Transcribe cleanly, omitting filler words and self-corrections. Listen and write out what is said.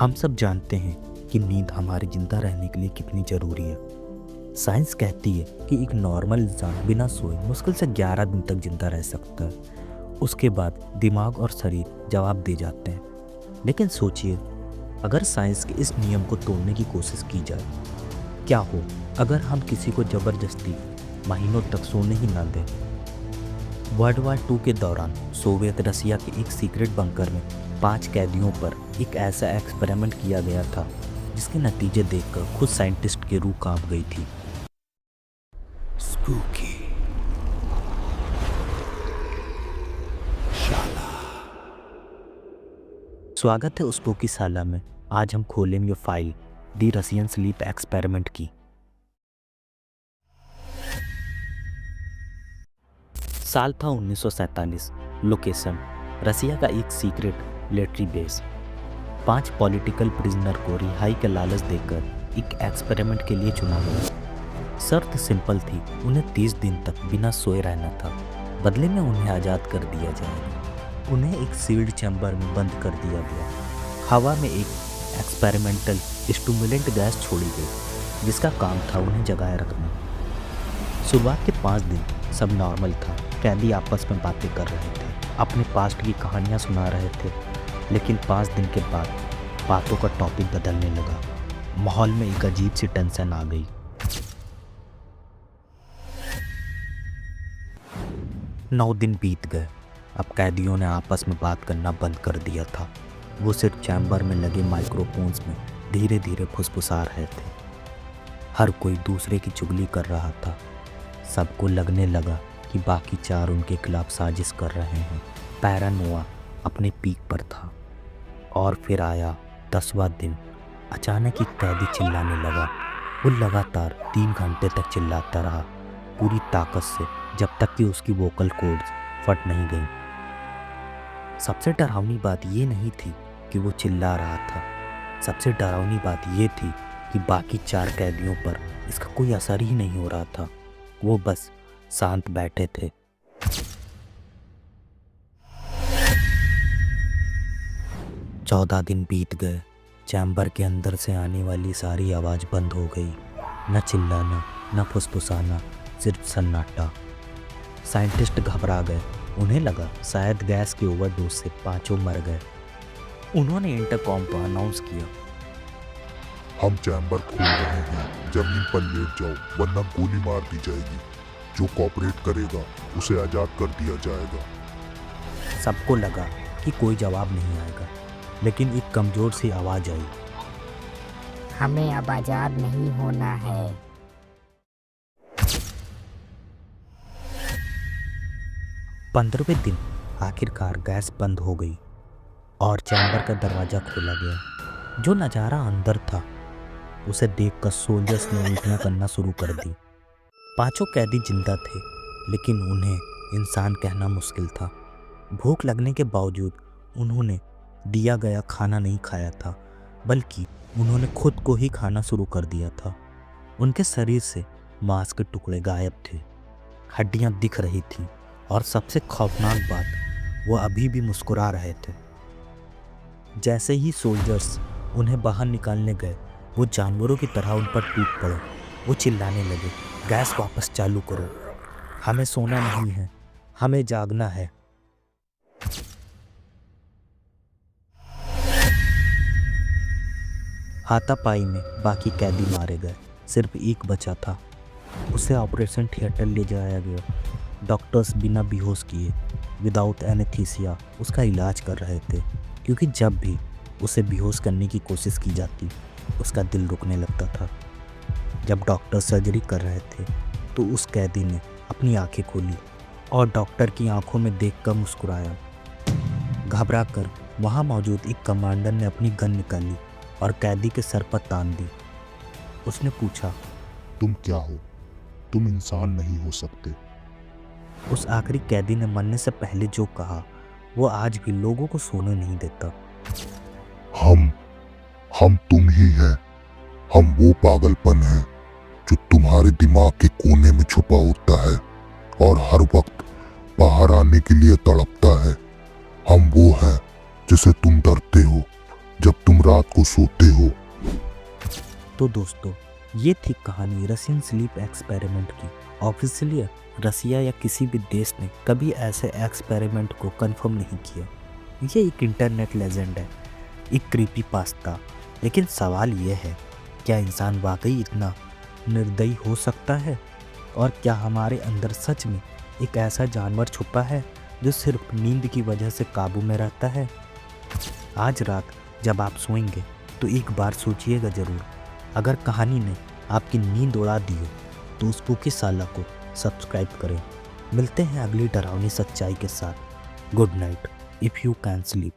हम सब जानते हैं कि नींद हमारे जिंदा रहने के लिए कितनी ज़रूरी है। साइंस कहती है कि एक नॉर्मल इंसान बिना सोए मुश्किल से 11 दिन तक जिंदा रह सकता है। उसके बाद दिमाग और शरीर जवाब दे जाते हैं। लेकिन सोचिए, अगर साइंस के इस नियम को तोड़ने की कोशिश की जाए, क्या हो अगर हम किसी को ज़बरदस्ती महीनों तक सोने ही ना दें। वर्ल्ड वार 2 के दौरान सोवियत रसिया के एक सीक्रेट बंकर में 5 कैदियों पर एक ऐसा एक्सपेरिमेंट किया गया था जिसके नतीजे देखकर खुद साइंटिस्ट की रूह कांप गई थी। स्पूकी शाला। स्वागत है स्पूकी शाला में। आज हम खोलेंगे फाइल दी रसियन स्लीप एक्सपेरिमेंट की। साल था 1947। लोकेशन रसिया का एक secret military base. 5 political prisoner को रिहाई का लालच देकर एक एक्सपेरिमेंट के लिए चुना गया। शर्त सिंपल थी, उन्हें 30 दिन तक बिना सोए रहना था। बदले में उन्हें आज़ाद कर दिया जाएगा। उन्हें एक सील्ड चैम्बर में बंद कर दिया गया। हवा में एक एक्सपेरिमेंटल स्टिमुलेंट गैस छोड़ी गई जिसका काम था उन्हें जगाए रखना। शुरुआत के 5 दिन सब नॉर्मल था। कैदी आपस में बातें कर रहे थे, अपने पास्ट की कहानियां सुना रहे थे। लेकिन 5 दिन के बाद बातों का टॉपिक बदलने लगा। माहौल में एक अजीब सी टेंशन आ गई। 9 दिन बीत गए। अब कैदियों ने आपस में बात करना बंद कर दिया था। वो सिर्फ चैम्बर में लगे माइक्रोफोन्स में धीरे धीरे फुसफुसा रहे थे। हर कोई दूसरे की चुगली कर रहा था। सबको लगने लगा कि बाकी 4 उनके खिलाफ साजिश कर रहे हैं। पैरानोआ अपने पीक पर था। और फिर आया 10वां दिन। अचानक एक कैदी चिल्लाने लगा। वो लगातार 3 घंटे तक चिल्लाता रहा, पूरी ताकत से, जब तक कि उसकी वोकल कॉर्ड्स फट नहीं गई। सबसे डरावनी बात ये नहीं थी कि वो चिल्ला रहा था। सबसे डरावनी बात ये थी कि बाकी 4 कैदियों पर इसका कोई असर ही नहीं हो रहा था। वो बस शांत बैठे थे। चौदह दिन बीत गए। चैम्बर के अंदर से आने वाली सारी आवाज़ बंद हो गई। न चिल्लाना, न फुसफुसाना, सिर्फ सन्नाटा। साइंटिस्ट घबरा गए। उन्हें लगा शायद गैस की ओवरडोज से 5 मर गए। उन्होंने इंटरकॉम पर अनाउंस किया, हम चैम्बर खोल रहे हैं, जमीन पर लेट जाओ वरना गोली मार दी जाएगी। जो कॉपरेट करेगा उसे आजाद कर दिया जाएगा। सबको लगा कि कोई जवाब नहीं आएगा, लेकिन एक कमजोर सी आवाज आई, हमें अब आजाद नहीं होना है। 15वें दिन आखिरकार गैस बंद हो गई और चैम्बर का दरवाज़ा खोला गया। जो नज़ारा अंदर था उसे देखकर सोल्जर्स ने उल्टियाँ करना शुरू कर दी। 5 कैदी जिंदा थे, लेकिन उन्हें इंसान कहना मुश्किल था। भूख लगने के बावजूद उन्होंने दिया गया खाना नहीं खाया था, बल्कि उन्होंने खुद को ही खाना शुरू कर दिया था। उनके शरीर से मांस के टुकड़े गायब थे, हड्डियां दिख रही थीं, और सबसे खौफनाक बात, वो अभी भी मुस्कुरा रहे थे। जैसे ही सोल्जर्स उन्हें बाहर निकालने गए, वो जानवरों की तरह उन पर टूट पड़े। वो चिल्लाने लगे, गैस वापस चालू करो, हमें सोना नहीं है, हमें जागना है। हाथापाई में बाकी कैदी मारे गए। सिर्फ एक बचा था। उसे ऑपरेशन थिएटर ले जाया गया। डॉक्टर्स बिना बेहोश किए, विदाउट एनेस्थीसिया, उसका इलाज कर रहे थे, क्योंकि जब भी उसे बेहोश करने की कोशिश की जाती, उसका दिल रुकने लगता था। जब डॉक्टर सर्जरी कर रहे थे तो उस कैदी ने अपनी आंखें खोली और डॉक्टर की आंखों में देखकर मुस्कुराया। घबरा कर वहाँ मौजूद एक कमांडर ने अपनी गन निकाली और कैदी के सर पर तान दी। उसने पूछा, तुम क्या हो? तुम इंसान नहीं हो सकते। उस आखिरी कैदी ने मरने से पहले जो कहा, वो आज भी लोगों को सोने नहीं देता। हम तुम ही हैं। हम वो पागलपन है जो तुम्हारे दिमाग के कोने में छुपा होता है और हर वक्त बाहर आने के लिए तड़पता है। हम वो हैं जिसे तुम डरते हो जब तुम रात को को सोते हो। तो दोस्तों, ये थी कहानी रशियन स्लीप एक्सपेरिमेंट की। ऑफिशियली रसिया या किसी भी देश ने कभी ऐसे एक्सपेरिमेंट को कंफर्म नहीं किया। ये एक इंटरनेट लेजेंड है, एक क्रीपी पास्ता। लेकिन सवाल ये है, क्या इंसान वाकई इतना निर्दयी हो सकता है? और क्या हमारे अंदर सच में एक ऐसा जानवर छुपा है जो सिर्फ नींद की वजह से काबू में रहता है? आज रात जब आप सोएंगे तो एक बार सोचिएगा ज़रूर। अगर कहानी ने आपकी नींद उड़ा दी हो तो उस स्पूकी साला को सब्सक्राइब करें। मिलते हैं अगली डरावनी सच्चाई के साथ। Good night if you can sleep.